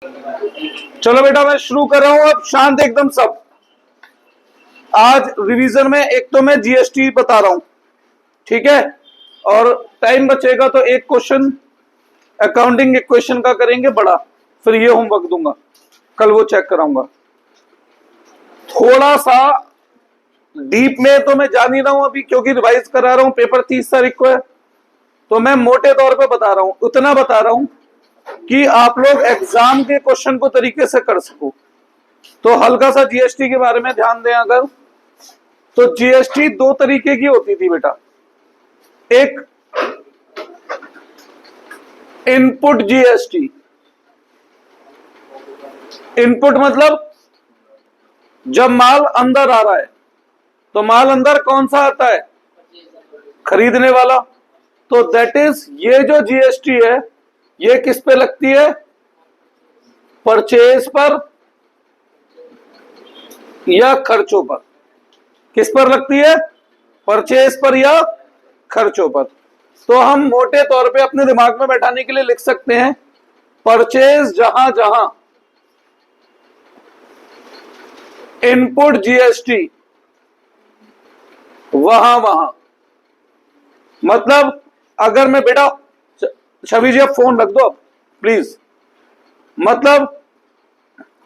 चलो बेटा मैं शुरू कर रहा हूं। अब शांत एकदम सब। आज रिवीजन में एक तो मैं जीएसटी बता रहा हूं, ठीक है, और टाइम बचेगा तो एक क्वेश्चन अकाउंटिंग इक्वेशन का करेंगे बड़ा, फिर ये होमवर्क दूंगा, कल वो चेक कराऊंगा। थोड़ा सा डीप में तो मैं जा नहीं रहा हूं अभी, क्योंकि रिवाइज करा रहा हूं, पेपर 30 तारीख को है, तो मैं मोटे तौर पे बता रहा हूं, उतना बता रहा हूं कि आप लोग एग्जाम के क्वेश्चन को तरीके से कर सको। तो हल्का सा जीएसटी के बारे में ध्यान दें अगर, तो जीएसटी दो तरीके की होती थी बेटा। एक इनपुट जीएसटी, इनपुट मतलब जब माल अंदर आ रहा है, तो माल अंदर कौन सा आता है? खरीदने वाला। तो दैट इज, ये जो जीएसटी है ये किस पे लगती है? परचेज पर या खर्चों पर? किस पर लगती है? परचेज पर या खर्चों पर। तो हम मोटे तौर पे अपने दिमाग में बैठाने के लिए लिख सकते हैं, परचेज जहां जहां इनपुट जीएसटी वहां वहां। मतलब अगर मैं बेटा, छवि जी अब फोन रख दो अब प्लीज। मतलब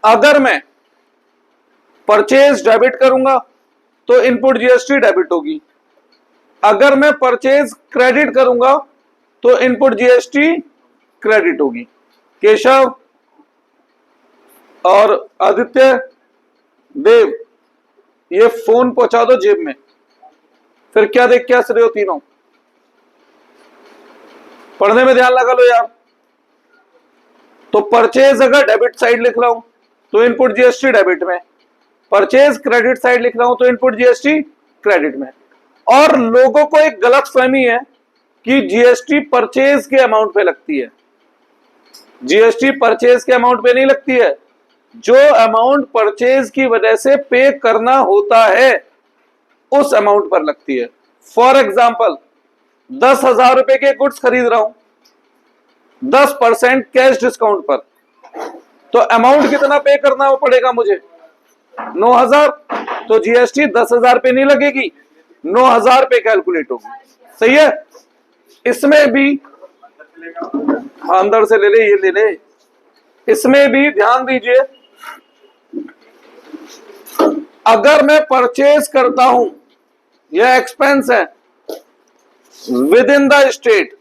अगर मैं परचेज डेबिट करूंगा तो इनपुट जीएसटी डेबिट होगी, अगर मैं परचेज क्रेडिट करूंगा तो इनपुट जीएसटी क्रेडिट होगी। केशव और आदित्य, देव, ये फोन पहुंचा दो जेब में, फिर क्या देख के हंस रहे हो तीनों? पढ़ने में ध्यान लगा लो यार। तो परचेज अगर डेबिट साइड लिख रहा हूं तो इनपुट जीएसटी डेबिट में, परचेज क्रेडिट साइड लिख रहा हूं तो इनपुट जीएसटी क्रेडिट में। और लोगों को एक गलत फहमी है कि जीएसटी परचेज के अमाउंट पे लगती है। जीएसटी परचेज के अमाउंट पे नहीं लगती है, जो अमाउंट परचेज की वजह से पे करना होता है उस अमाउंट पर लगती है। फॉर एग्जाम्पल 10,000 रुपए के गुड्स खरीद रहा हूं 10% कैश डिस्काउंट पर, तो अमाउंट कितना पे करना पड़ेगा मुझे? 9,000। तो जीएसटी 10,000 पे नहीं लगेगी, 9,000 पे कैलकुलेट होगी। सही है? इसमें भी, हाँ अंदर से ले ले, ये ले ले। इसमें भी ध्यान दीजिए, अगर मैं परचेज करता हूं, यह एक्सपेंस है विद इन द स्टेट,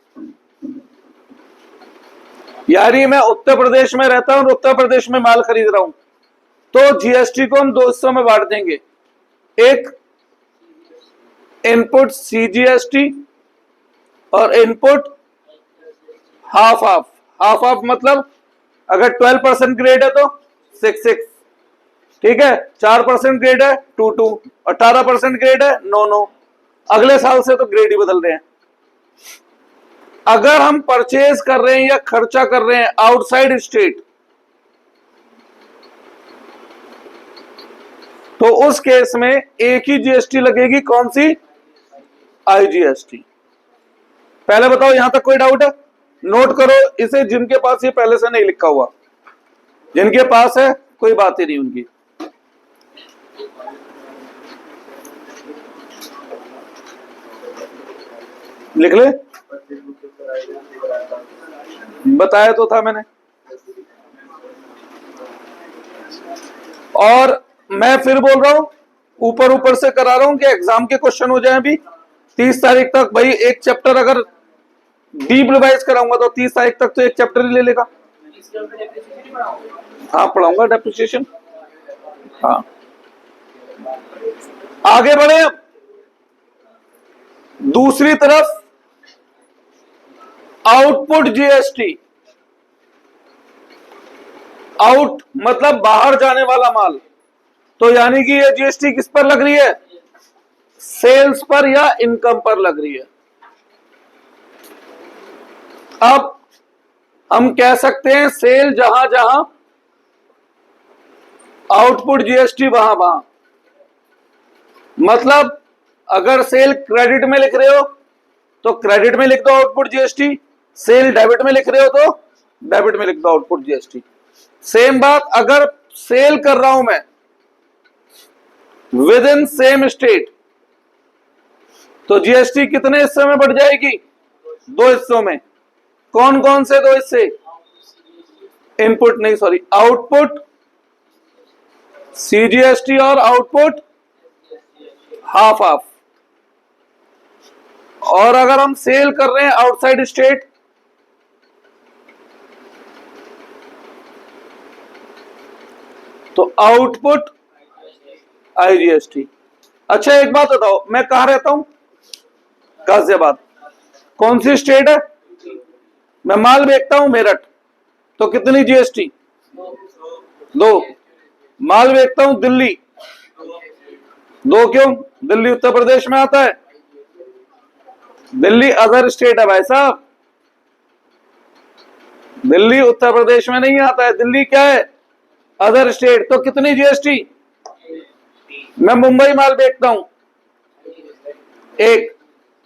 यानी मैं उत्तर प्रदेश में रहता हूं और उत्तर प्रदेश में माल खरीद रहा हूं, तो जीएसटी को हम दो हिस्सों में बांट देंगे। एक इनपुट सीजीएसटी और input half half. Half half मतलब अगर 12% ग्रेड है तो 6, ठीक है, 4% ग्रेड है 2, 18% ग्रेड है 9। अगले साल से तो ग्रेड ही बदल रहे हैं। अगर हम परचेज कर रहे हैं या खर्चा कर रहे हैं आउटसाइड स्टेट, तो उस केस में एक ही जीएसटी लगेगी। कौन सी? आईजीएसटी। पहले बताओ यहां तक कोई डाउट है? नोट करो इसे, जिनके पास ये पहले से नहीं लिखा हुआ। जिनके पास है कोई बात ही नहीं उनकी। लिख ले, बताया तो था मैंने। और मैं फिर बोल रहा हूं, ऊपर ऊपर से करा रहा हूं कि एग्जाम के क्वेश्चन हो जाए अभी 30 तारीख तक। भाई एक चैप्टर अगर डीप रिवाइज कराऊंगा तो 30 तारीख तक तो एक चैप्टर ही ले लेगा। हाँ पढ़ाऊंगा डेप्रिसिएशन। हाँ आगे बढ़े। अब दूसरी तरफ आउटपुट जीएसटी। आउट मतलब बाहर जाने वाला माल, तो यानी कि ये जीएसटी किस पर लग रही है? सेल्स पर या इनकम पर लग रही है। अब हम कह सकते हैं सेल जहां जहां, आउटपुट जीएसटी वहां वहां। मतलब अगर सेल क्रेडिट में लिख रहे हो तो क्रेडिट में लिख दो आउटपुट जीएसटी, सेल डेबिट में लिख रहे हो तो डेबिट में लिख दो आउटपुट जीएसटी। सेम बात, अगर सेल कर रहा हूं मैं विद इन सेम स्टेट तो जीएसटी कितने हिस्से में बढ़ जाएगी? 2 हिस्सों में। कौन कौन से 2 हिस्से? इनपुट नहीं, सॉरी, आउटपुट सीजीएसटी और आउटपुट हाफ हाफ। और अगर हम सेल कर रहे हैं आउटसाइड स्टेट तो आउटपुट आईजीएसटी। अच्छा एक बात बताओ, मैं कहां रहता हूं? गाजियाबाद। कौन सी स्टेट है? मैं माल बेचता हूं मेरठ, तो कितनी जीएसटी? 2। माल बेचता हूं दिल्ली, 2 क्यों? दिल्ली उत्तर प्रदेश में आता है। दिल्ली अदर स्टेट है भाई साहब, दिल्ली उत्तर प्रदेश में नहीं आता है। दिल्ली क्या है? Other state. तो कितनी जीएसटी? मैं मुंबई माल बेचता हूं 1,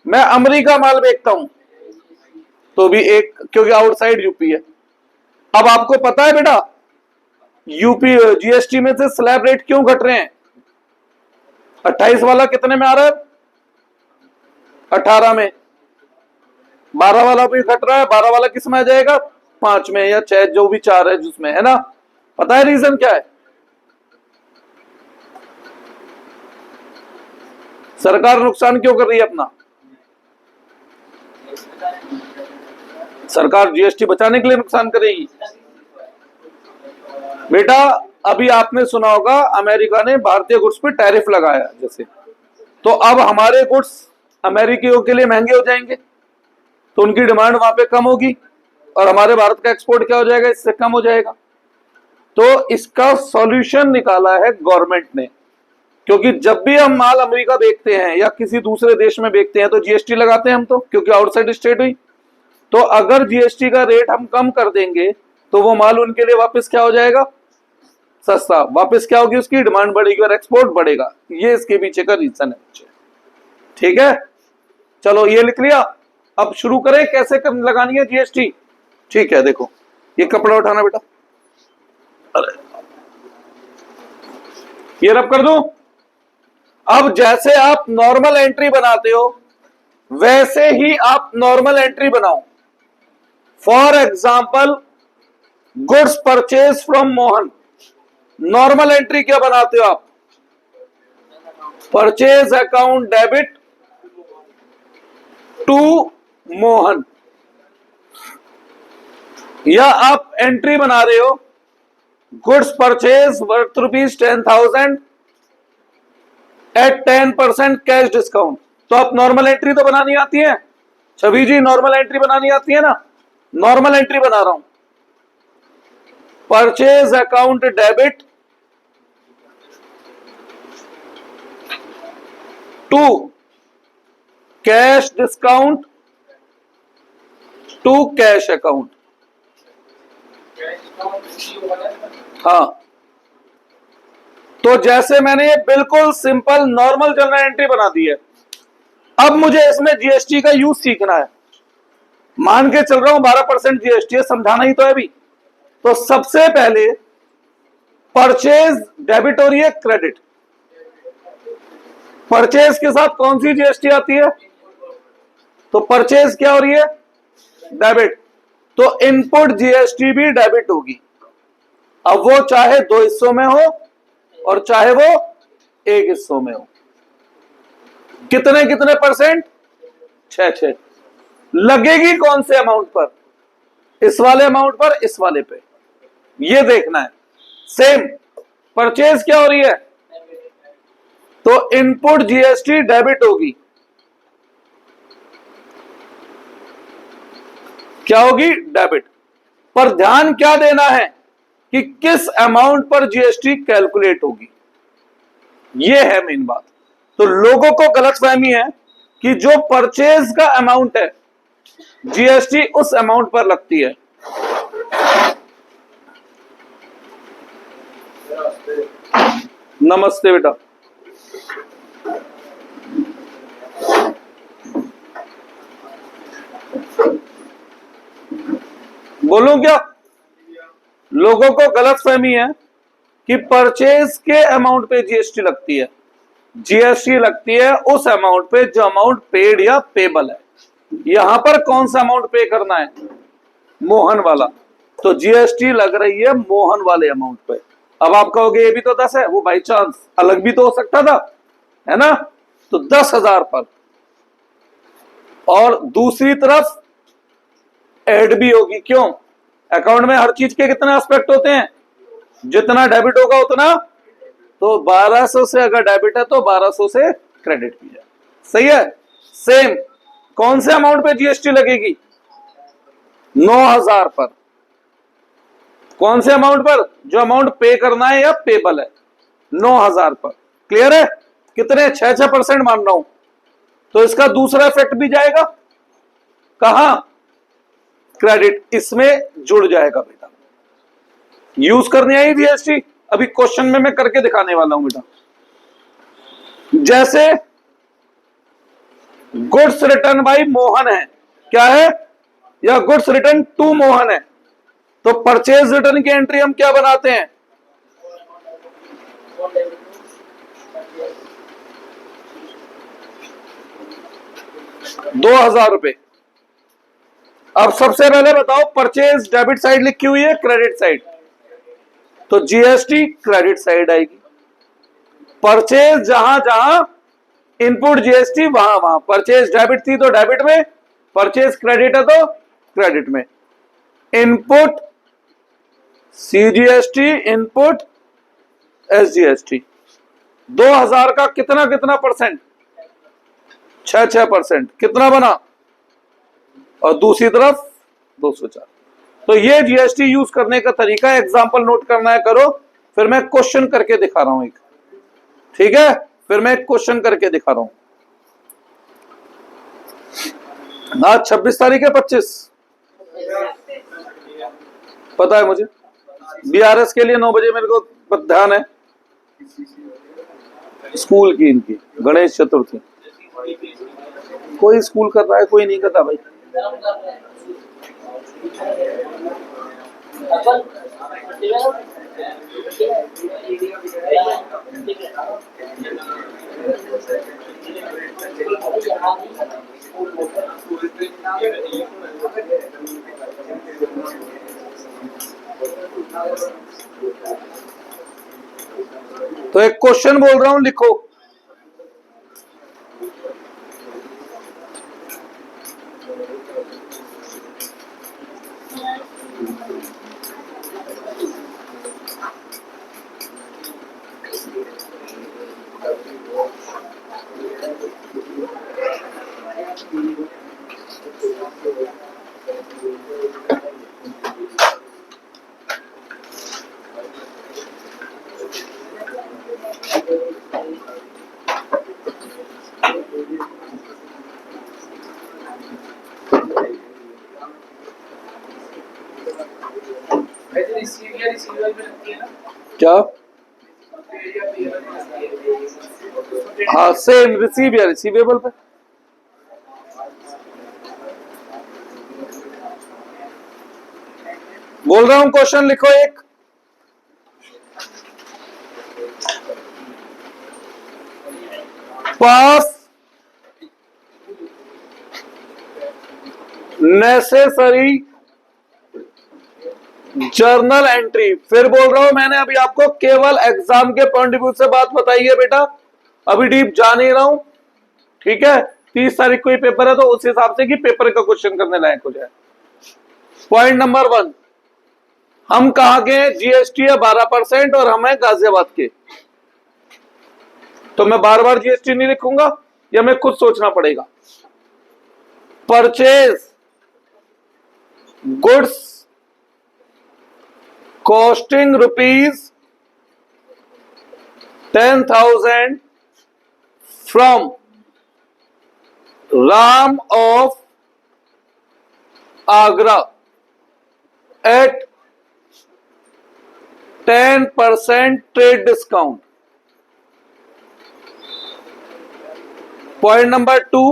मैं अमेरिका माल बेचता हूं तो भी 1, क्योंकि आउटसाइड यूपी है। अब आपको पता है बेटा यूपी जीएसटी में से स्लैब रेट क्यों घट रहे हैं? 28 वाला कितने में आ रहा है? 18 में। 12 वाला भी घट रहा है, 12 वाला किस में आ जाएगा? 5 में या 6, जो भी 4 है जिसमें, है ना? पता है रीजन क्या है? सरकार नुकसान क्यों कर रही है अपना? सरकार जीएसटी बचाने के लिए नुकसान करेगी। बेटा अभी आपने सुना होगा अमेरिका ने भारतीय गुड्स पे टैरिफ लगाया जैसे, तो अब हमारे गुड्स अमेरिकियों के लिए महंगे हो जाएंगे, तो उनकी डिमांड वहां पे कम होगी और हमारे भारत का एक्सपोर्ट क्या हो जाएगा? इससे कम हो जाएगा। तो इसका सॉल्यूशन निकाला है गवर्नमेंट ने, क्योंकि जब भी हम माल अमेरिका बेचते हैं या किसी दूसरे देश में बेचते हैं तो जीएसटी लगाते हैं हम, तो क्योंकि आउटसाइड स्टेट हुई। तो अगर जीएसटी का रेट हम कम कर देंगे तो वो माल उनके लिए वापस क्या हो जाएगा? सस्ता। वापस क्या होगी? उसकी डिमांड बढ़ेगी और एक्सपोर्ट बढ़ेगा। ये इसके पीछे का रीजन है। ठीक है, चलो ये लिख लिया। अब शुरू करें कैसे लगानी है जीएसटी। ठीक है, देखो ये कपड़ा उठाना बेटा, अरे ये रब कर दूं। अब जैसे आप नॉर्मल एंट्री बनाते हो वैसे ही आप नॉर्मल एंट्री बनाओ। For example goods purchase from Mohan, normal entry क्या बनाते हो आप? Purchase account debit to Mohan. या आप एंट्री बना रहे हो goods purchase worth ₹10,000 at 10% cash discount, तो आप नॉर्मल एंट्री तो बनानी आती है। छवि जी नॉर्मल एंट्री बनानी आती है ना? नॉर्मल एंट्री बना रहा हूं, purchase account debit to cash discount to cash account. हाँ, तो जैसे मैंने ये बिल्कुल सिंपल नॉर्मल जनरल एंट्री बना दी है, अब मुझे इसमें जीएसटी का यूज सीखना है। मान के चल रहा हूं 12% जीएसटी है, समझाना ही तो है अभी। तो सबसे पहले परचेज डेबिट हो रही है क्रेडिट, परचेज के साथ कौन सी जीएसटी आती है? तो परचेज क्या हो रही है? डेबिट, तो इनपुट जीएसटी भी डेबिट होगी। अब वो चाहे 2 हिस्सों में हो और चाहे वो 1 हिस्सों में हो। कितने कितने परसेंट? 6-6। लगेगी कौन से अमाउंट पर? इस वाले अमाउंट पर, इस वाले पे, ये देखना है। सेम परचेज क्या हो रही है? तो इनपुट जीएसटी डेबिट होगी। क्या होगी? डेबिट। पर ध्यान क्या देना है कि किस अमाउंट पर जीएसटी कैलकुलेट होगी, यह है मेन बात। तो लोगों को गलतफहमी है कि जो परचेज का अमाउंट है जीएसटी उस अमाउंट पर लगती है। नमस्ते बेटा। बोलूं क्या? लोगों को गलत फहमी है कि परचेज के अमाउंट पे जीएसटी लगती है। जीएसटी लगती है उस अमाउंट पे जो अमाउंट पेड या पेबल है। यहां पर कौन सा अमाउंट पे करना है? मोहन वाला। तो जीएसटी लग रही है मोहन वाले अमाउंट पे। अब आप कहोगे ये भी तो 10 है, वो बाई चांस अलग भी तो हो सकता था, है ना? तो 10,000 पर। और दूसरी तरफ ऐड भी होगी। क्यों? अकाउंट में हर चीज के कितने एस्पेक्ट होते हैं? जितना डेबिट होगा उतना। तो 1200 से अगर डेबिट है तो 1200 से क्रेडिट की जाए। सही है। सेम कौन से अमाउंट पे जीएसटी लगेगी? 9,000 पर। कौन से अमाउंट पर? जो अमाउंट पे करना है या पेबल है, 9,000 पर। क्लियर है? कितने? 6% मान रहा हूं। तो इसका दूसरा इफेक्ट भी जाएगा कहां? क्रेडिट इसमें जुड़ जाएगा बेटा। यूज करनी आई जीएसटी? अभी क्वेश्चन में मैं करके दिखाने वाला हूं बेटा। जैसे गुड्स रिटर्न बाय मोहन है, क्या है? या गुड्स रिटर्न टू मोहन है। तो परचेज रिटर्न की एंट्री हम क्या बनाते हैं? 2,000 रुपए। अब सबसे पहले बताओ, परचेज डेबिट साइड लिखी हुई है, क्रेडिट साइड, तो जीएसटी क्रेडिट साइड आएगी। परचेज जहां जहां इनपुट जीएसटी वहां वहां। परचेज डेबिट थी तो डेबिट में, परचेज क्रेडिट है तो क्रेडिट में। Input CGST, input SGST. 2,000 का कितना कितना परसेंट? 6% कितना बना? और दूसरी तरफ 204। तो ये जीएसटी यूज करने का तरीका है। एग्जांपल नोट करना है, करो। फिर मैं क्वेश्चन करके दिखा रहा हूं एक। ठीक है? फिर मैं क्वेश्चन करके दिखा रहा हूं। आज 26 तारीख है, 25 पता है मुझे। बीआरएस के लिए 9 बजे मेरे को ध्यान है। स्कूल की इनकी गणेश चतुर्थी। कोई स्कूल कर रहा है, कोई नहीं कर रहा भाई। तो एक क्वेश्चन बोल रहा हूं, लिखो। क्या? हाँ, सेम रिसीव या रिसीवेबल पे। बोल रहा हूं, क्वेश्चन लिखो एक। पास नेसेसरी जर्नल एंट्री। फिर बोल रहा हूं, मैंने अभी आपको केवल एग्जाम के पॉइंट ऑफ व्यू से बात बताई है बेटा, अभी डीप जा नहीं रहा हूं। ठीक है? 30 तारीख को ही पेपर है, तो उस हिसाब से कि पेपर का क्वेश्चन करने लायक हो जाए। पॉइंट नंबर 1, हम कहां के? जीएसटी है 12% और हम है गाजियाबाद के। तो मैं बार बार जीएसटी नहीं लिखूंगा, या मैं खुद सोचना पड़ेगा। Purchase goods costing ₹10,000 from Ram of Agra at 10% trade discount. Point number 2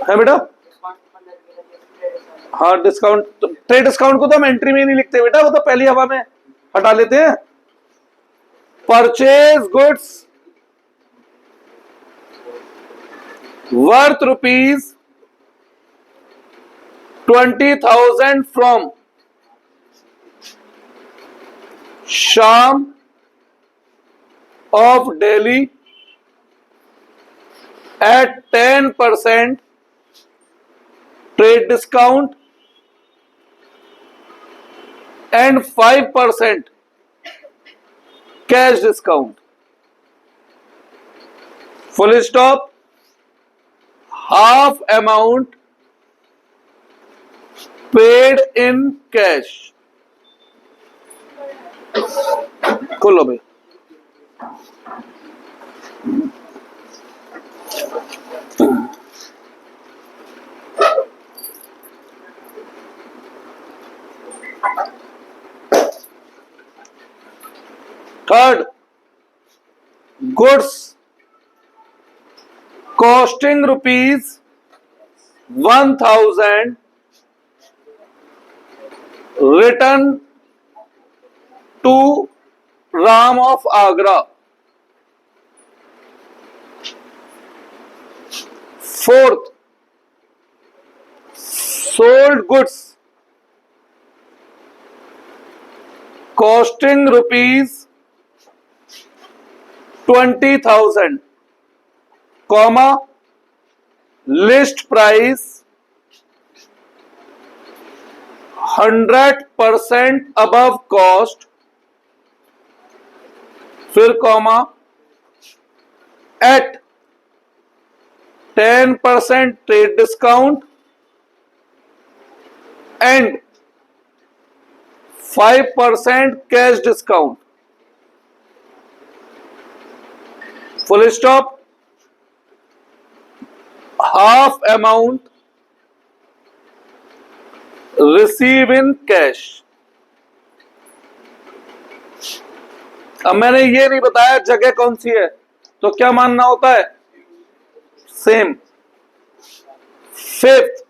है बेटा, हाँ डिस्काउंट, ट्रेड डिस्काउंट को तो हम एंट्री में ही नहीं लिखते बेटा, वो तो पहली हवा में हटा लेते हैं। परचेज गुड्स वर्थ ₹20,000 फ्रॉम शाम of Delhi at 10% trade discount and 5% cash discount. Full stop. Half amount paid in cash. खोलो भाई। Third, goods costing ₹1,000 return to Ram of Agra. Fourth, sold goods costing ₹20,000, comma, list price 100% above cost, फिर comma, at 10% trade discount and 5% cash discount. Full stop. Half amount receive in cash. अब मैंने ये नहीं बताया जगह कौन सी है, तो क्या मानना होता है? Same. Fifth,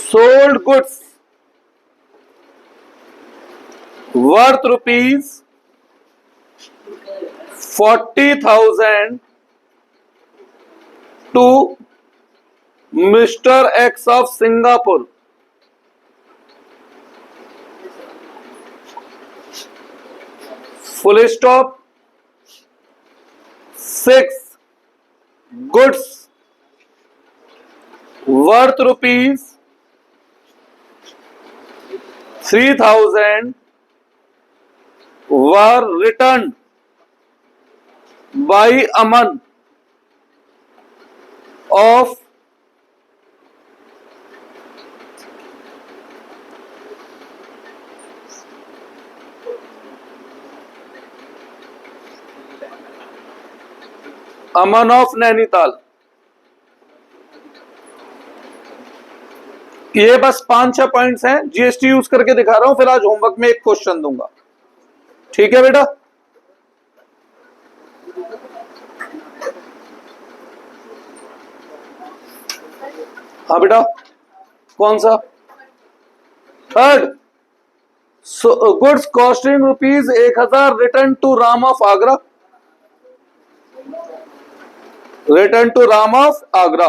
sold goods worth ₹40,000 to Mr. X of Singapore. Full stop. 6, goods worth ₹3,000 were returned by Aman of Nainital. ये बस 5-6 पॉइंट्स हैं, जीएसटी यूज करके दिखा रहा हूं, फिर आज होमवर्क में एक क्वेश्चन दूंगा। ठीक है बेटा? हाँ बेटा, कौन सा? Third, goods costing ₹1,000 return to Ram of Agra. Return to Ram of Agra.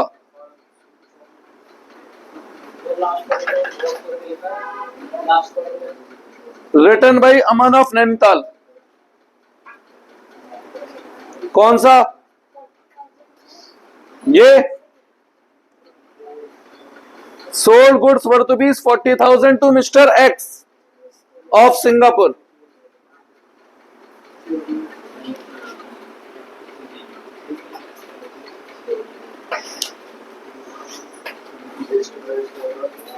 Return by Aman of Nainital. कौन सा? ये sold goods worth ₹40,000 to mister X of Singapore.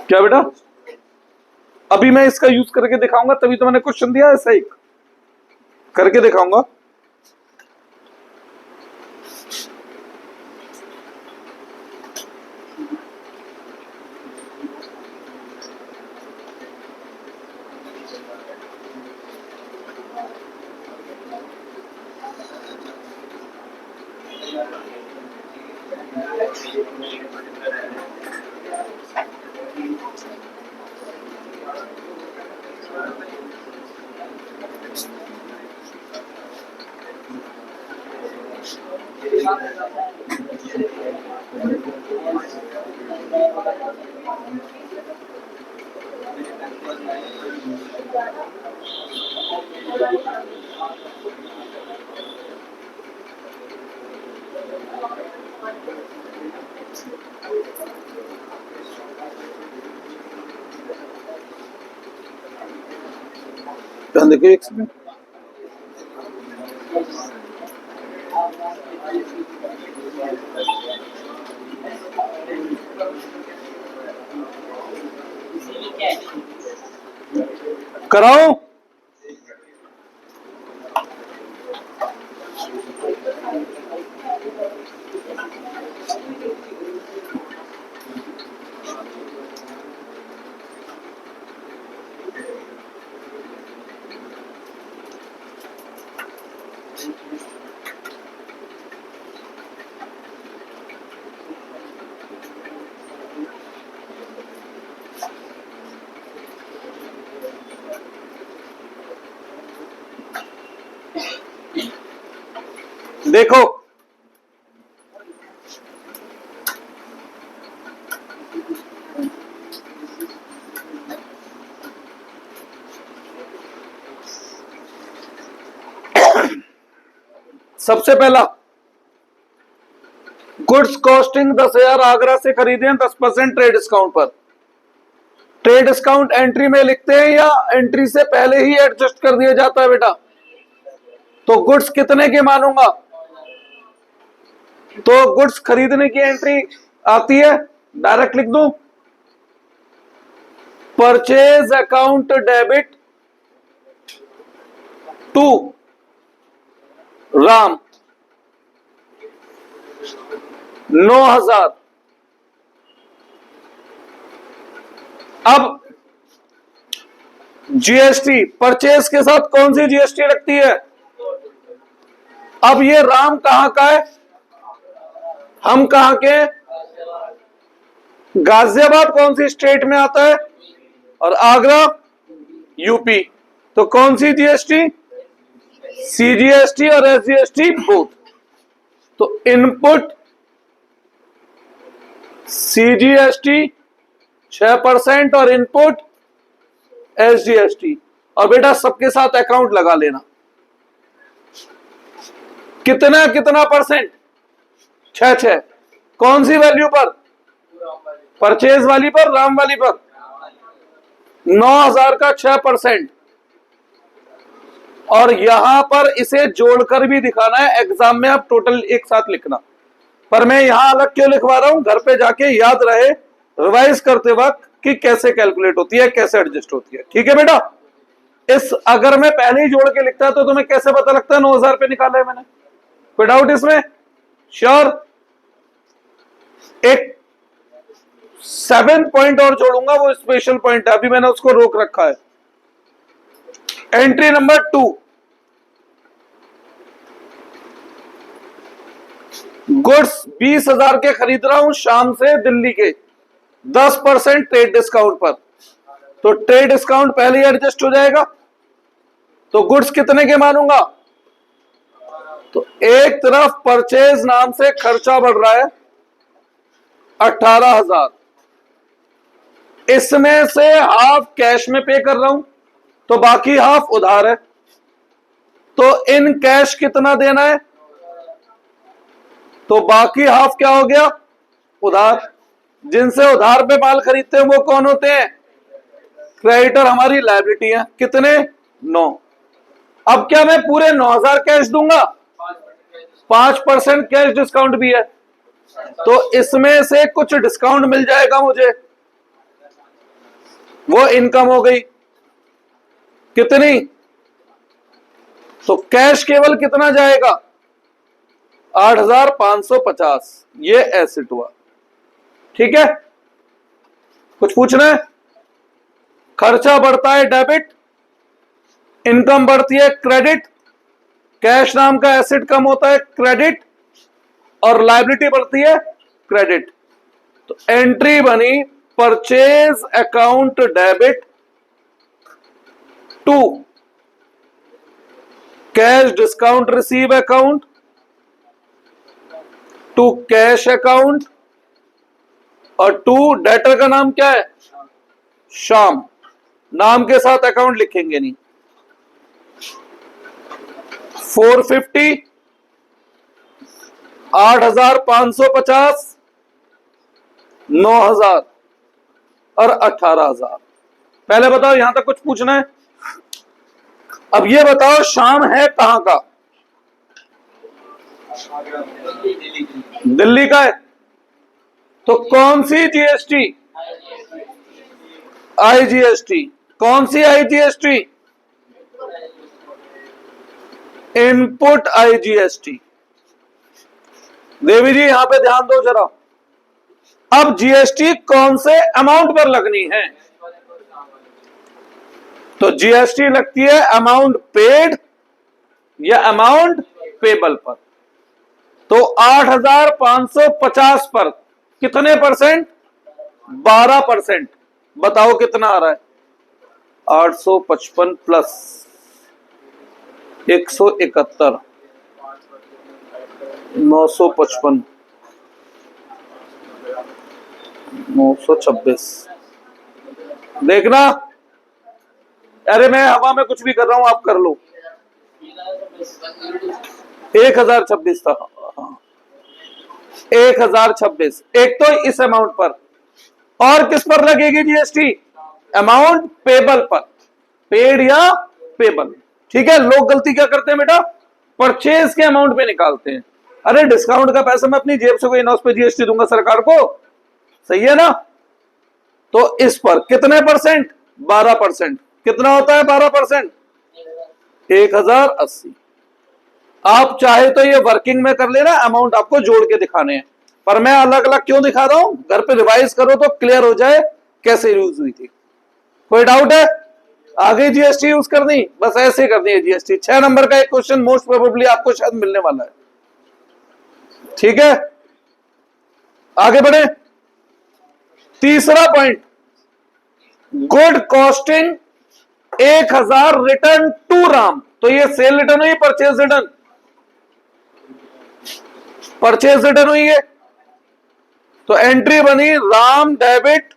क्या बेटा? अभी मैं इसका यूज करके दिखाऊंगा, तभी तो मैंने क्वेश्चन दिया, ऐसा ही करके दिखाऊंगा। देखिए एक सेकंड, कराओ। देखो सबसे पहला गुड्स कॉस्टिंग 10,000 आगरा से खरीदे हैं 10% ट्रेड डिस्काउंट पर। ट्रेड डिस्काउंट एंट्री में लिखते हैं या एंट्री से पहले ही एडजस्ट कर दिया जाता है बेटा? तो गुड्स कितने के मानूंगा? तो गुड्स खरीदने की एंट्री आती है, डायरेक्ट लिख दूं, purchase account debit to Ram 9,000। अब जीएसटी परचेज के साथ कौन सी जीएसटी लगती है? अब ये राम कहां का है? हम कहां के? गाजियाबाद कौन सी स्टेट में आता है? और आगरा यूपी। तो कौन सी जीएसटी? सीजीएसटी और एसजीएसटी बोथ। तो इनपुट सीजीएसटी 6% और इनपुट एसजीएसटी। और बेटा सबके साथ अकाउंट लगा लेना। कितना कितना परसेंट? 6। कौन सी वैल्यू पर? परचेज वाली पर, राम वाली पर। 9,000 का 6%। और यहां पर इसे जोड़कर भी दिखाना है, एग्जाम में आप टोटल एक साथ लिखना। पर मैं यहां अलग क्यों लिखवा रहा हूं? घर पे जाके याद रहे रिवाइज करते वक्त कि कैसे कैलकुलेट होती है, कैसे एडजस्ट होती है। ठीक है बेटा? इस अगर मैं पहले ही जोड़ के लिखता तो तुम्हें कैसे पता लगता है 9,000 पे निकाला है मैंने? कोई डाउट इसमें? श्योर? एक 7 पॉइंट और जोड़ूंगा, वो स्पेशल पॉइंट है, अभी मैंने उसको रोक रखा है। एंट्री नंबर 2, गुड्स 20,000 के खरीद रहा हूं शाम से दिल्ली के, 10% ट्रेड डिस्काउंट पर। तो ट्रेड डिस्काउंट पहले ही एडजस्ट हो जाएगा। तो गुड्स कितने के मानूंगा? तो एक तरफ परचेज नाम से खर्चा बढ़ रहा है 18,000, इसमें से हाफ कैश में पे कर रहा हूं, तो बाकी हाफ उधार है। तो इन कैश कितना देना है? तो बाकी हाफ क्या हो गया? उधार। जिनसे उधार पे माल खरीदते हैं वो कौन होते हैं? क्रेडिटर हमारी लायबिलिटी है। कितने? 9। अब क्या मैं पूरे 9,000 कैश दूंगा? 5% कैश डिस्काउंट भी है, तो इसमें से कुछ डिस्काउंट मिल जाएगा मुझे, वो इनकम हो गई। कितनी? तो कैश केवल कितना जाएगा? 8,550। ये एसेट हुआ। ठीक है? कुछ पूछना है? खर्चा बढ़ता है डेबिट, इनकम बढ़ती है क्रेडिट, कैश नाम का एसेट कम होता है क्रेडिट, और लायबिलिटी बढ़ती है क्रेडिट। तो एंट्री बनी purchase account debit to cash discount receive account to cash account और 2 डेटर का नाम क्या है? श्याम। नाम के साथ अकाउंट लिखेंगे नहीं। 450, 8,550, 9,000 और 18,000। पहले बताओ यहां तक कुछ पूछना है? अब ये बताओ श्याम है कहां का? दिल्ली का है। तो कौन सी जीएसटी? आईजीएसटी। कौन सी IGST? Input IGST. Devi ji यहां पे ध्यान दो जरा। अब जीएसटी कौन से अमाउंट पर लगनी है? तो जीएसटी लगती है अमाउंट पेड या अमाउंट पेबल पर। तो 8,550 पर कितने परसेंट? 12%। बताओ कितना आ रहा है? 855 प्लस 171, 955, 926। देखना, अरे मैं हवा में कुछ भी कर रहा हूं, आप कर लो। 1026 था। 1026। एक तो इस अमाउंट पर, और किस पर लगेगी जीएसटी? अमाउंट पेबल पर। पेड या पेबल। ठीक है। लोग गलती क्या करते हैं बेटा? परचेज के अमाउंट पे निकालते हैं। अरे डिस्काउंट का पैसा मैं अपनी जेब से कोई ना, उस पर जीएसटी दूंगा सरकार को। सही है ना? तो इस पर कितने परसेंट? 12%। कितना होता है 12%? 1,080। आप चाहे तो ये वर्किंग में कर लेना, अमाउंट आपको जोड़ के दिखाने हैं, पर मैं अलग अलग क्यों दिखा रहा हूं? घर पे रिवाइज करो तो क्लियर हो जाए कैसे यूज हुई थी। कोई डाउट है? आगे जीएसटी यूज करनी, बस ऐसे करनी है जीएसटी। 6 नंबर का एक क्वेश्चन मोस्ट प्रोबेबली आपको शायद मिलने वाला है। ठीक है, आगे बढ़े। तीसरा point, good costing 1,000 return to Ram. तो ये सेल रिटर्न हुई, परचेज रिटर्न? परचेज रिटर्न हुई है। तो एंट्री बनी Ram debit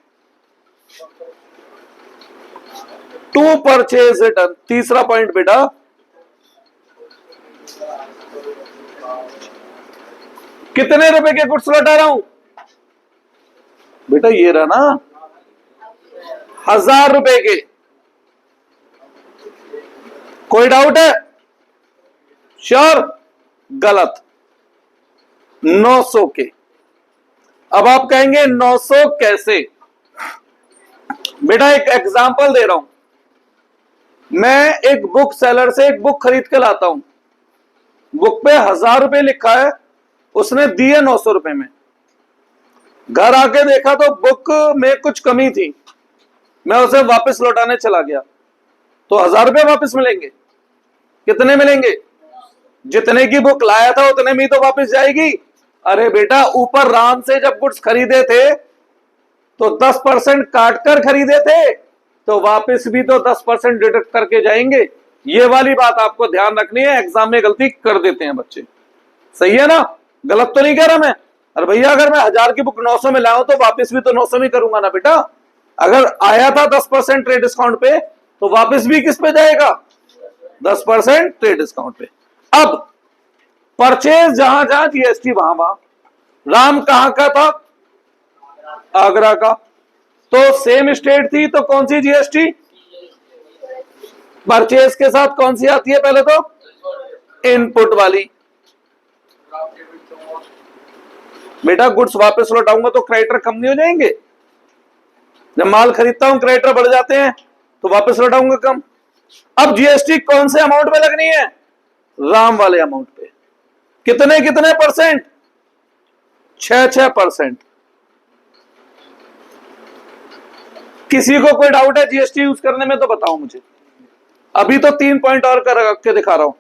to purchase return. तीसरा पॉइंट बेटा, कितने रुपए के गुड्स लौटा रहा हूं बेटा? ये रहा ना, 1,000 रुपए के। कोई डाउट है? श्योर? गलत। 900 के। अब आप कहेंगे 900 कैसे? बेटा एक एग्जांपल दे रहा हूं। मैं एक बुक सेलर से एक बुक खरीद के लाता हूं, बुक पे 1,000 रुपए लिखा है, उसने दिए 900 रुपए में। घर आके देखा तो बुक में कुछ कमी थी, मैं उसे वापस लौटाने चला गया, तो 1,000 रुपए वापस मिलेंगे? कितने मिलेंगे? जितने की बुक लाया था उतने में ही तो वापस जाएगी। अरे बेटा ऊपर राम से जब गुड्स खरीदे थे तो 10% काटकर खरीदे थे, तो वापस भी तो 10% डिडक्ट करके जाएंगे। ये वाली बात आपको ध्यान रखनी है, एग्जाम में गलती कर देते हैं बच्चे। सही है ना? गलत तो नहीं कह रहा मैं। अरे भैया अगर मैं 1,000 की बुक 900 में लाऊं तो वापस भी तो 900 में करूंगा ना बेटा। अगर आया था 10% ट्रेड डिस्काउंट पे तो वापस भी किस पे जाएगा? 10% ट्रेड डिस्काउंट पे। अब परचेज जहां जहां जीएसटी वहां वहां। राम कहां का था? आगरा का। तो सेम स्टेट थी तो कौन सी जीएसटी? परचेज के साथ कौन सी आती है? पहले तो इनपुट वाली। बेटा गुड्स वापस लौटाऊंगा तो क्रेडिटर कम नहीं हो जाएंगे? जब माल खरीदता हूं क्रेडिटर बढ़ जाते हैं तो वापस लौटाऊंगा कम। अब जीएसटी कौन से अमाउंट पे लगनी है? राम वाले अमाउंट पे। कितने कितने परसेंट? 6%। किसी को कोई डाउट है जीएसटी यूज करने में तो बताओ मुझे। अभी तो 3 पॉइंट और कर के दिखा रहा हूं,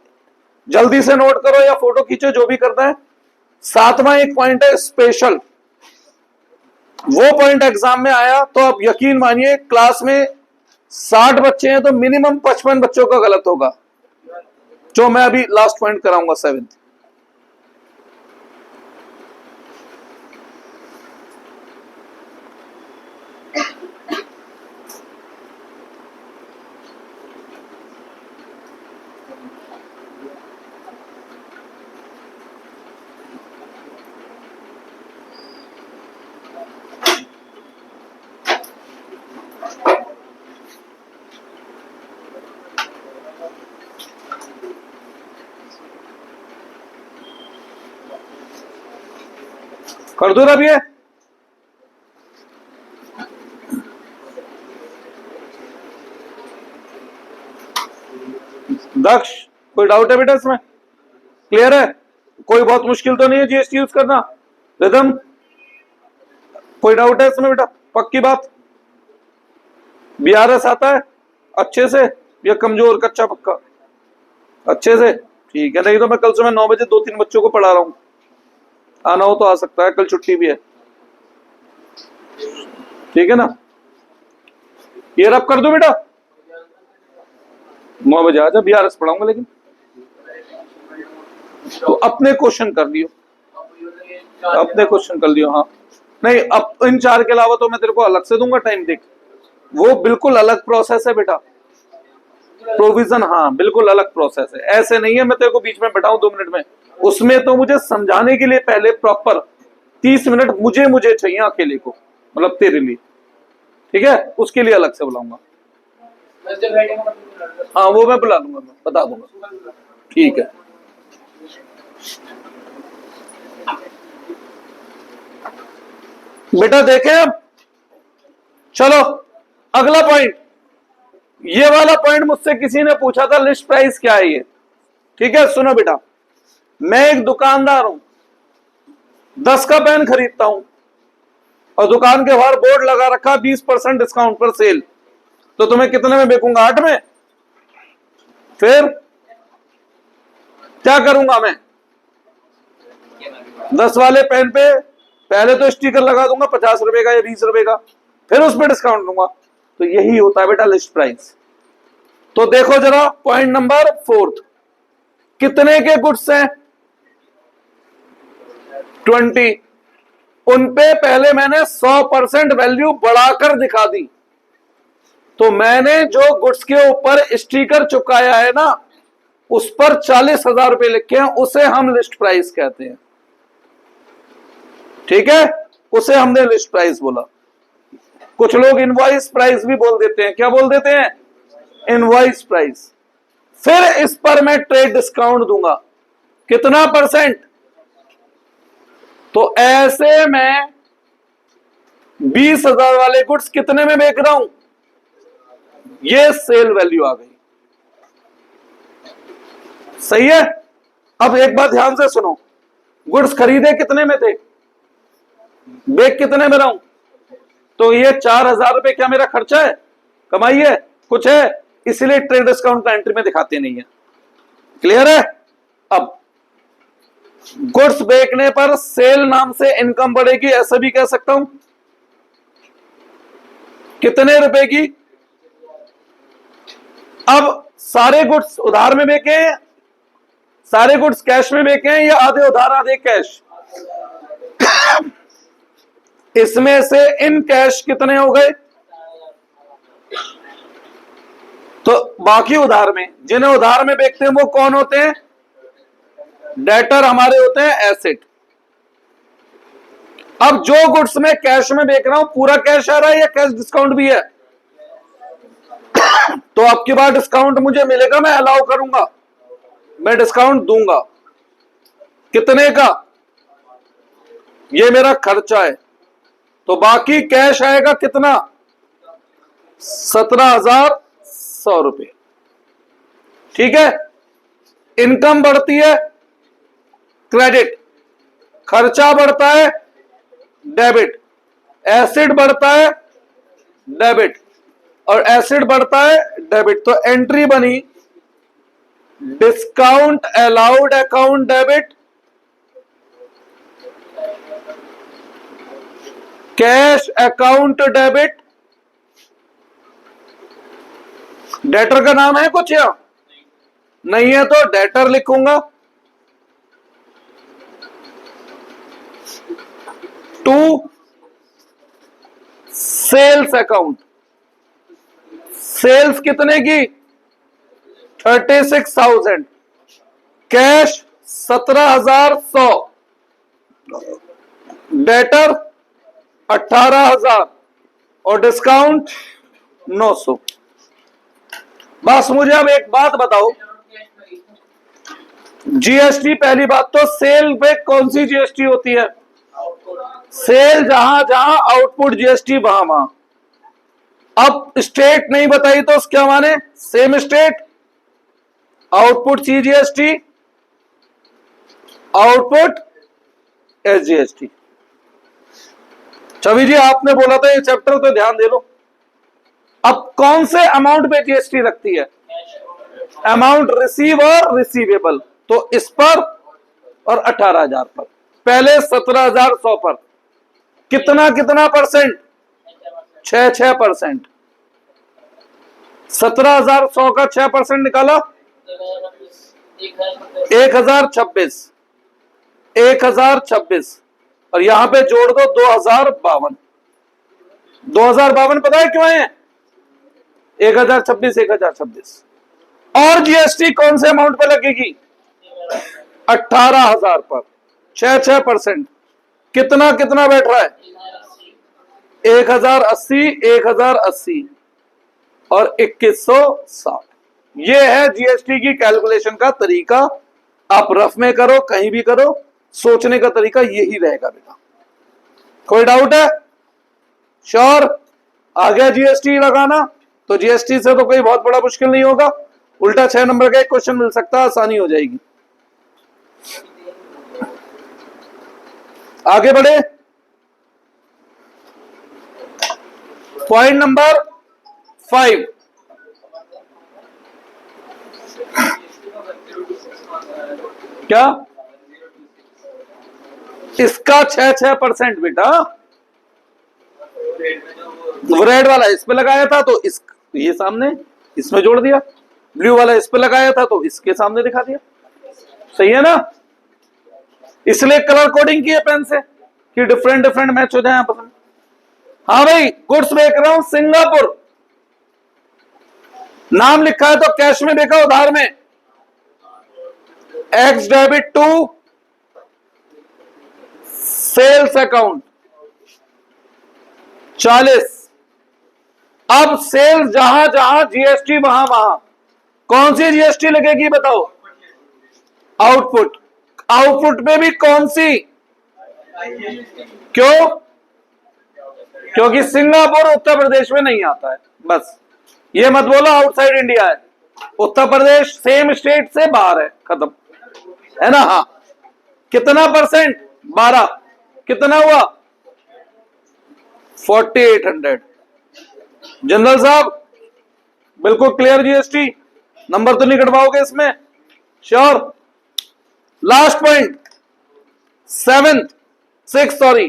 जल्दी से नोट करो या फोटो खींचो, जो भी करना है। 7वां एक पॉइंट है स्पेशल। वो पॉइंट एग्जाम में आया तो अब यकीन मानिए क्लास में 60 बच्चे हैं तो मिनिमम 55 बच्चों का गलत होगा, जो मैं अभी लास्ट पॉइंट कराऊंगा 7th। कर दो अब ये। दक्ष, कोई डाउट है बेटा इसमें? क्लियर है? कोई बहुत मुश्किल तो नहीं है जीएसटी यूज करना? रिदम, कोई डाउट है इसमें बेटा? पक्की बात? बीआरएस आता है अच्छे से या कमजोर, कच्चा पक्का? अच्छे से, ठीक है। नहीं तो मैं कल सुबह 9 बजे 2-3 बच्चों को पढ़ा रहा हूं, आना हो तो आ सकता है, कल छुट्टी भी है, ठीक है ना? ये रब कर दो बेटा, 9 बजे आ जा, बीआरएस पढ़ाऊंगा। लेकिन तो अपने क्वेश्चन कर लियो, अपने क्वेश्चन कर लियो। हाँ नहीं, अब इन 4 के अलावा तो मैं तेरे को अलग से दूंगा टाइम। देख, वो बिल्कुल अलग प्रोसेस है बेटा, प्रोविजन, हाँ बिल्कुल अलग प्रोसेस है। ऐसे नहीं है मैं तेरे को बीच में बैठाऊं 2 मिनट में, उसमें तो मुझे समझाने के लिए पहले प्रॉपर 30 मिनट मुझे चाहिए अकेले को, मतलब तेरे लिए, ठीक है? उसके लिए अलग से बुलाऊंगा। हाँ वो मैं बुला लूंगा, मैं बता दूंगा, ठीक है। बेटा देखें अब, चलो अगला पॉइंट। ये वाला पॉइंट मुझसे किसी ने पूछा था, लिस्ट प्राइस क्या है ये, ठीक है? सुनो बेटा, मैं एक दुकानदार हूं, 10 का पेन खरीदता हूं और दुकान के बाहर बोर्ड लगा रखा 20% डिस्काउंट पर सेल, तो तुम्हें कितने में बेचूंगा? 8 में? फिर क्या करूंगा मैं? 10 वाले पेन पे पहले तो स्टिकर लगा दूंगा 50 रुपए का या 20 रुपए का, फिर उस पर डिस्काउंट दूंगा। तो यही होता है बेटा लिस्ट प्राइस। तो देखो जरा पॉइंट नंबर 4, कितने के गुड्स हैं? 20। उन पे पहले मैंने 100% वैल्यू बढ़ाकर दिखा दी, तो मैंने जो गुड्स के ऊपर स्टिकर चिपकाया है ना, उस पर 40,000 रुपए लिखे हैं, उसे हम लिस्ट प्राइस कहते हैं, ठीक है? उसे हमने लिस्ट प्राइस बोला। कुछ लोग इनवॉइस प्राइस भी बोल देते हैं। क्या बोल देते हैं? Invoice price. फिर इस पर मैं ट्रेड डिस्काउंट दूंगा, कितना %? तो ऐसे मैं 20,000 वाले गुड्स कितने में बेच रहा हूं? ये सेल वैल्यू आ गई, सही है? अब एक बात ध्यान से सुनो, गुड्स खरीदे कितने में थे, बेच कितने में रहा हूं? तो ये 4,000 रुपए क्या मेरा खर्चा है, कमाई है, कुछ है? इसलिए ट्रेड डिस्काउंट का एंट्री में दिखाते नहीं है। क्लियर है? अब गुड्स बेचने पर सेल नाम से इनकम बढ़ेगी, ऐसा भी कह सकता हूं। कितने रुपए की? अब सारे गुड्स उधार में बेचे हैं, सारे गुड्स कैश में बेचे हैं, या आधे उधार आधे कैश? इसमें से इन कैश कितने हो गए? तो बाकी उधार में, जिन्हें उधार में बेचते हैं वो कौन होते हैं? डेटर हमारे होते हैं एसेट। अब जो गुड्स में कैश में बेच रहा हूं, पूरा कैश आ रहा है या कैश डिस्काउंट भी है? तो अब की बार डिस्काउंट मुझे मिलेगा, मैं अलाउ करूंगा, मैं डिस्काउंट दूंगा। कितने का? ये मेरा खर्चा है, तो बाकी कैश आएगा कितना? 17,100 रुपए, ठीक है? इनकम बढ़ती है, क्रेडिट, खर्चा बढ़ता है, डेबिट, एसिड बढ़ता है, डेबिट, और एसिड बढ़ता है, डेबिट। तो एंट्री बनी discount allowed account debit, cash account debit. Debtor का नाम है कुछ या नहीं है? तो डेटर लिखूंगा, टू सेल्स अकाउंट। सेल्स कितने की? 36,000, कैश 17,100, डेटर 18,000 और डिस्काउंट 900। बस मुझे अब एक बात बताओ, जीएसटी, पहली बात तो सेल पे कौन सी जीएसटी होती है? सेल जहां जहां आउटपुट जीएसटी वहां वहां। अब स्टेट नहीं बताई तो क्या माने, same state, output CGST, output SGST. Chhavi ji आपने बोला था ये चैप्टर तो ध्यान दे लो। अब कौन से अमाउंट पे जीएसटी लगती है, अमाउंट रिसीव और रिसीवेबल, तो इस पर और 18,000 पर। पहले 17,100 पर कितना कितना परसेंट, 6% 17,100 का 6% निकाला 1,026, 1,026 और यहां पे जोड़ दो 2,052। 2,052 पता है क्यों है, 1,026 1,026 और जीएसटी कौन से अमाउंट पे लगेगी, 18,000 पर 6% कितना कितना बैठ रहा है, 1,080 1,080 और 2,160। ये है जीएसटी की कैलकुलेशन का तरीका। आप रफ में करो कहीं भी करो, सोचने का तरीका यही रहेगा बेटा। कोई डाउट है, श्योर आ गया जीएसटी लगाना, तो जीएसटी से तो कोई बहुत बड़ा मुश्किल नहीं होगा, उल्टा 6 नंबर का एक क्वेश्चन मिल सकता है, आसानी हो जाएगी। आगे बढ़े, पॉइंट नंबर 5। क्या इसका 6% बेटा, रेड वाला इस पे लगाया था तो इस ये सामने इसमें जोड़ दिया, ब्लू वाला इस पे लगाया था तो इसके सामने दिखा दिया, सही है ना। इसलिए कलर कोडिंग की है पेन से कि डिफरेंट डिफरेंट मैच हो जाए आपस में। हाँ भाई, गुड्स बेच रहा हूं सिंगापुर, नाम लिखा है तो कैश में देखा उधार में, X debit to sales account 40। अब सेल्स जहां जहां जीएसटी वहां वहां कौन सी जीएसटी लगेगी बताओ, आउटपुट। आउटपुट में भी कौन सी, क्यों, क्योंकि सिंगापुर उत्तर प्रदेश में नहीं आता है, बस ये मत बोलो आउटसाइड इंडिया है, उत्तर प्रदेश सेम स्टेट से बाहर है, खत्म है ना। हाँ कितना परसेंट, 12, कितना हुआ 4,800। जनरल साहब बिल्कुल क्लियर जीएसटी, नंबर तो नहीं कटवाओगे इसमें, sure. Last point 6 sorry,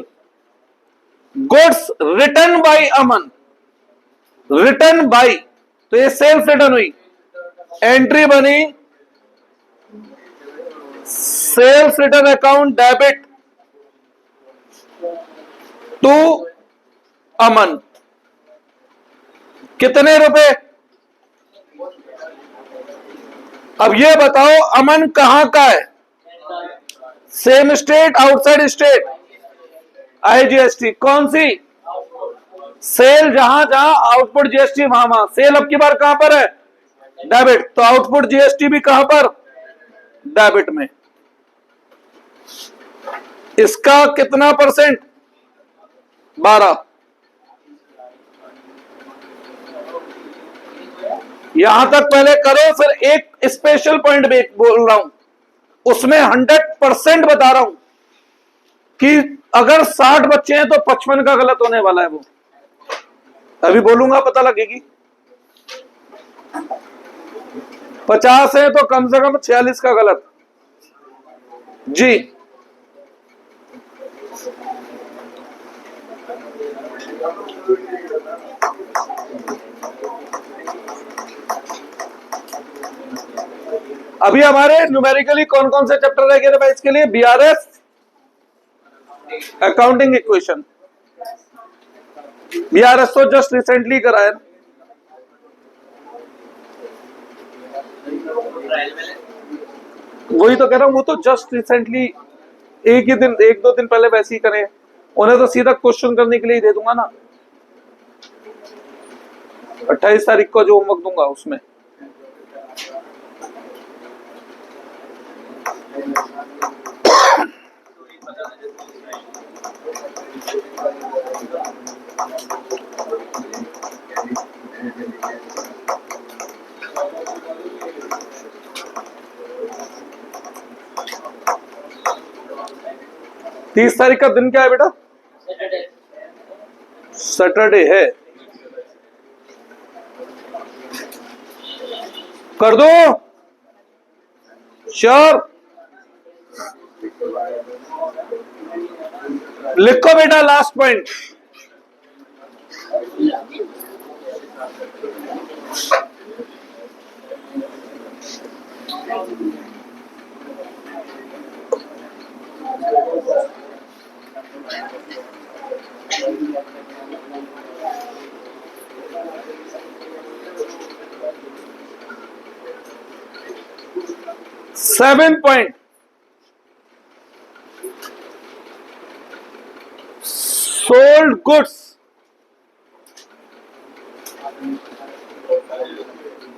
goods return by Aman, return by, तो ये सेल्स रिटर्न हुई, एंट्री बनी sales return account debit to Aman, कितने रुपए। अब ये बताओ अमन कहां का है, same state outside state, IGST कौन सी, सेल जहां जहां आउटपुट जीएसटी वहां वहां। सेल अब की बार कहां पर है, डेबिट, तो आउटपुट जीएसटी भी कहां पर, डेबिट में। इसका कितना परसेंट, 12। यहां तक पहले करो, फिर एक स्पेशल पॉइंट बोल रहा हूं, उसमें 100% बता रहा हूं कि अगर 60 बच्चे हैं तो 55 का गलत होने वाला है, वो अभी बोलूंगा पता लगेगी। 50 है तो कम से कम 46 का गलत जी। अभी हमारे न्यूमेरिकली कौन कौन से चैप्टर रह गए भाई इसके लिए, बीआरएस, अकाउंटिंग इक्वेशन, बीआरएस तो जस्ट रिसेंटली कराया, वही तो कह रहा हूं, वो तो जस्ट रिसेंटली एक ही दिन, 1-2 दिन पहले वैसे ही करें, उन्हें तो सीधा क्वेश्चन करने के लिए ही दे दूंगा ना, 28 तारीख को जो होमवर्क दूंगा उसमें। 30 तारीख का दिन क्या है बेटा? सैटरडे है। कर दो श्योर। लिखो बेटा last point. Seven point, sold goods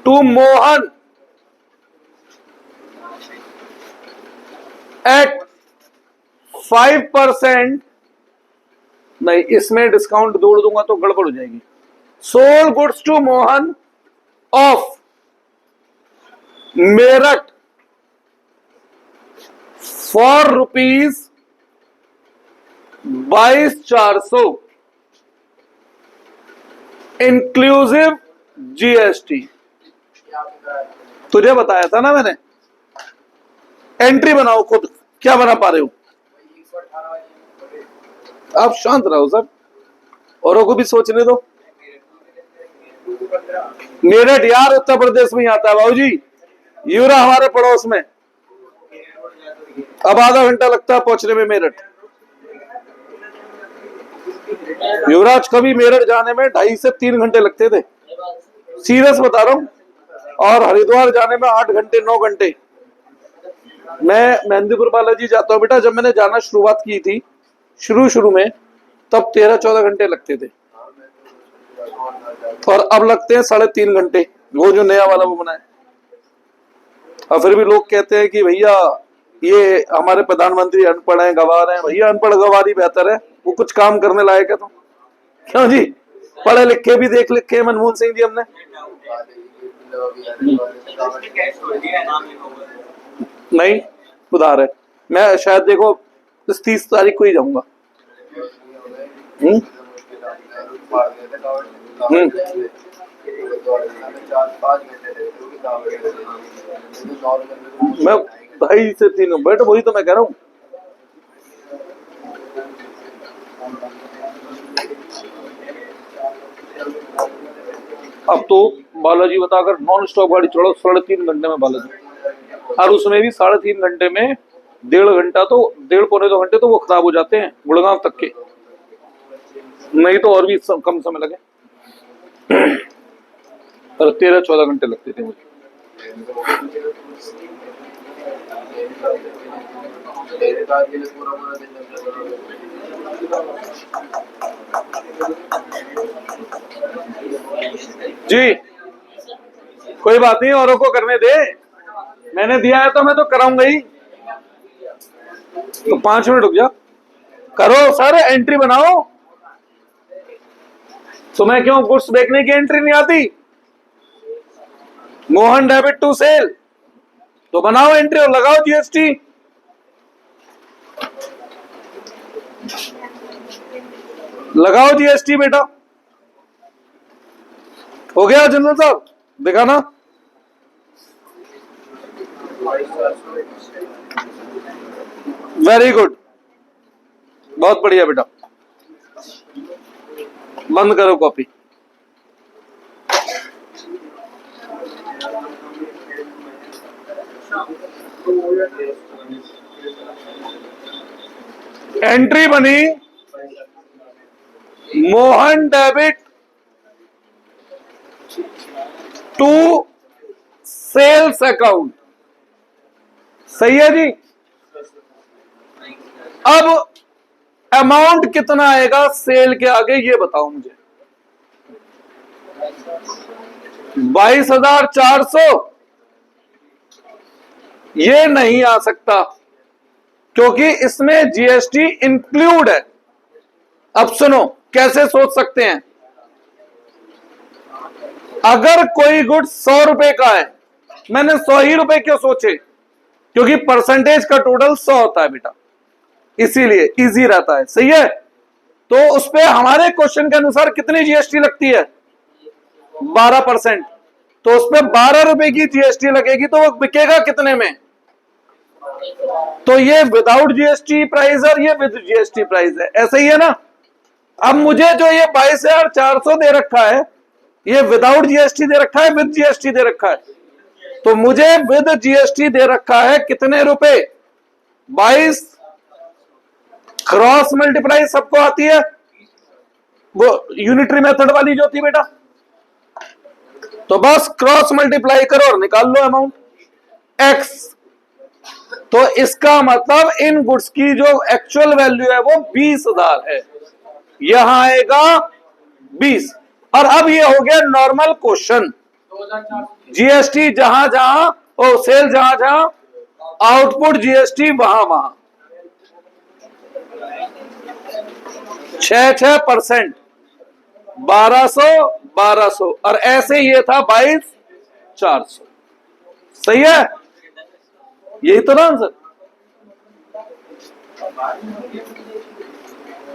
to Mohan at 5%। नहीं, इसमें डिस्काउंट जोड़ दूंगा तो गड़बड़ हो जाएगी। Sold goods to Mohan of Meerut for ₹22,400 inclusive GST. तुझे बताया था ना मैंने। एंट्री बनाओ खुद, क्या बना पा रहे हो आप? शांत रहो सर, औरों को भी सोचने दो। मेरठ यार उत्तर प्रदेश में ही आता है बाबूजी, यूरा हमारे पड़ोस में। अब आधा घंटा लगता है पहुंचने में मेरठ। युवराज कभी मेरठ जाने में 2.5 से 3 घंटे लगते थे, सीरियस बता रहा हूं। और हरिद्वार जाने में 8 घंटे 9 घंटे। मैं मेहंदीपुर बालाजी जाता हूं बेटा, जब मैंने जाना शुरुआत की थी शुरू में, तब 13-14 घंटे लगते थे, और अब लगते हैं 3.5 घंटे, वो जो नया वाला वो बना है। और फिर भी लोग कहते हैं कि भैया ये हमारे प्रधानमंत्री अनपढ़ हैं, गवार हैं। भैया अनपढ़ गवार ही बेहतर है, वो कुछ काम करने लायक है। तो क्यों जी, पढ़े लिखे भी देख लिखे मनमोहन सिंह जी हमने। नहीं, उधार है। मैं शायद देखो इस 30 तारीख को ही जाऊंगा। मैं 2.5 से 3 बेटा, वही तो मैं कह रहा हूँ। अब तो बालाजी बताकर नॉन स्टॉप गाड़ी चढ़ो 3.5 घंटे में बालाजी, और उसमें भी 3.5 घंटे में 1.5 घंटा तो 1.5-पौने 2 घंटे तो वो खराब हो जाते हैं गुड़गांव तक के, नहीं तो और भी कम समय लगे। और 13-14 घंटे लगते थे मुझे। जी कोई बात नहीं, औरों को करने दे, मैंने दिया है तो मैं तो कराऊंगा ही। तो 5 मिनट रुक जा, करो सर, एंट्री बनाओ। तुम्हें क्यों गुड्स बेचने की एंट्री नहीं आती? मोहन डेबिट टू सेल, तो बनाओ एंट्री और लगाओ जीएसटी। लगाओ जीएसटी बेटा। हो गया जनरल साहब, दिखाना। वेरी गुड, बहुत बढ़िया बेटा। बंद करो कॉपी। एंट्री बनी Mohan debit to sales account, सही है जी। अब अमाउंट कितना आएगा सेल के आगे ये बताओ मुझे। 22,400 ये नहीं आ सकता क्योंकि इसमें जीएसटी इंक्लूड है। अब सुनो कैसे सोच सकते हैं। अगर कोई गुड 100 रुपए का है, मैंने 100 ही रुपए क्यों सोचे? क्योंकि परसेंटेज का टोटल 100 होता है बेटा। इसीलिए इजी रहता है। सही है। तो उस पे हमारे क्वेश्चन के अनुसार कितनी जीएसटी लगती है? 12%। तो उस पे 12 रुपए की जीएसटी लगेगी, तो वो बिकेगा कितने में? तो ये विदाउट जीएसटी प्राइस और ये विद जीएसटी प्राइस है, ऐसा ही है ना। अब मुझे जो ये 22,400 दे रखा है, ये विदाउट जीएसटी दे रखा है, विद जीएसटी दे रखा है। तो मुझे विद जीएसटी दे रखा है कितने रुपए? 22। क्रॉस मल्टीप्लाई सबको आती है, वो यूनिटरी मेथड वाली जो थी बेटा। तो बस क्रॉस मल्टीप्लाई करो और निकाल लो अमाउंट एक्स। तो इसका मतलब इन गुड्स की जो एक्चुअल वैल्यू है वो 20,000 है, यहां आएगा 20। और अब ये हो गया नॉर्मल क्वेश्चन। जीएसटी जहां जहां और सेल जहां जहां, आउटपुट जीएसटी वहां वहां 6% 1200 और ऐसे ये था 22,400। सही है, यही तो ना आंसर।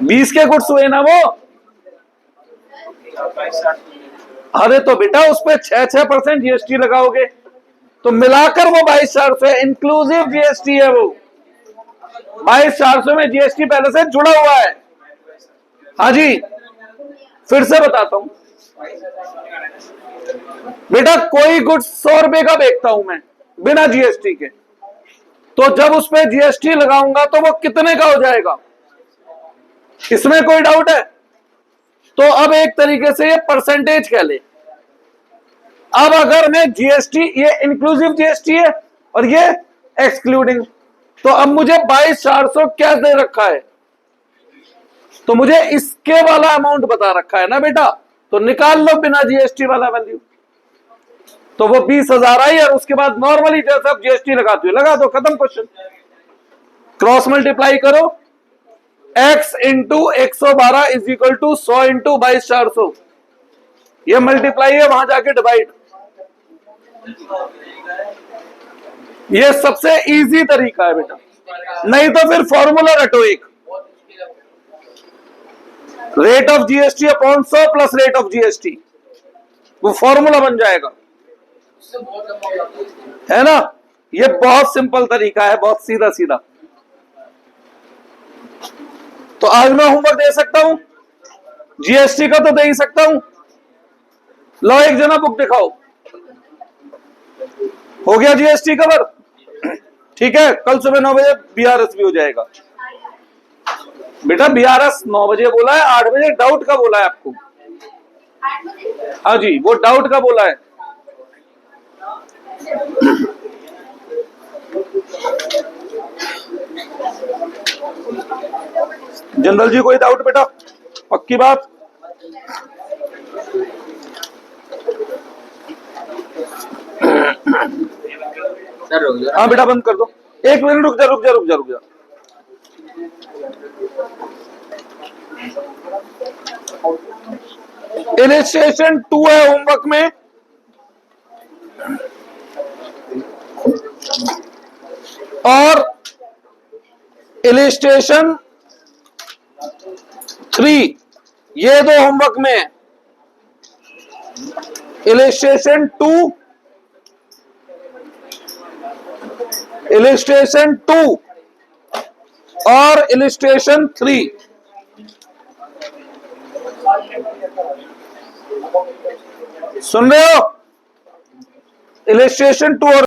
20 के गुड्स हुए ना वो। अरे तो बेटा उस पर 6% जीएसटी लगाओगे तो मिलाकर वो 22,400 है, इंक्लूसिव जीएसटी है वो। 22,400 में जीएसटी पहले से जुड़ा हुआ है। हाँ जी, फिर से बताता हूं बेटा, कोई गुड्स 100 रुपए का बेचता हूं मैं बिना जीएसटी के, तो जब उस पर जीएसटी लगाऊंगा तो वो कितने का हो जाएगा? इसमें कोई डाउट है? तो अब एक तरीके से ये परसेंटेज कह ले। अब अगर मैं जीएसटी, ये इंक्लूसिव जीएसटी है और ये एक्सक्लूडिंग, तो अब मुझे 22,400 क्या दे रखा है? तो मुझे इसके वाला अमाउंट बता रखा है ना बेटा, तो निकाल लो बिना जीएसटी वाला वैल्यू। तो वो 20,000 आई और उसके बाद नॉर्मली जैसे आप जीएसटी लगाते हो लगा दो, खत्म क्वेश्चन। क्रॉस मल्टीप्लाई करो, x into 112 is equal to 100 into 22,400। ये मल्टीप्लाई है, वहां जाके डिवाइड। ये सबसे इजी तरीका है बेटा, नहीं तो फिर फॉर्मूला रटो एक, rate of GST upon 100 plus rate of GST, वो फॉर्मूला बन जाएगा, है ना। ये बहुत सिंपल तरीका है, बहुत सीधा सीधा। तो आज मैं होमवर्क दे सकता हूं, जीएसटी का तो दे ही सकता हूं। लो एक जना बुक दिखाओ। हो गया जीएसटी कवर? ठीक है, कल सुबह 9 बजे बीआरएस भी हो जाएगा बेटा। बीआरएस 9 बजे बोला है, 8 बजे डाउट का बोला है आपको। हाँ जी, वो डाउट का बोला है। जनरल जी कोई डाउट बेटा? पक्की बात? हाँ बेटा बंद कर दो, 1 मिनट रुक जा रुक जा रुक जा रुक जा। इलिस्ट्रेशन 2 है होमवर्क में, और इलिस्ट्रेशन 3 ये दो होमवर्क में है। इलिस्ट्रेशन 2, इलिस्ट्रेशन 2 और इलिस्ट्रेशन 3। सुन रहे हो? इलिस्ट्रेशन 2 और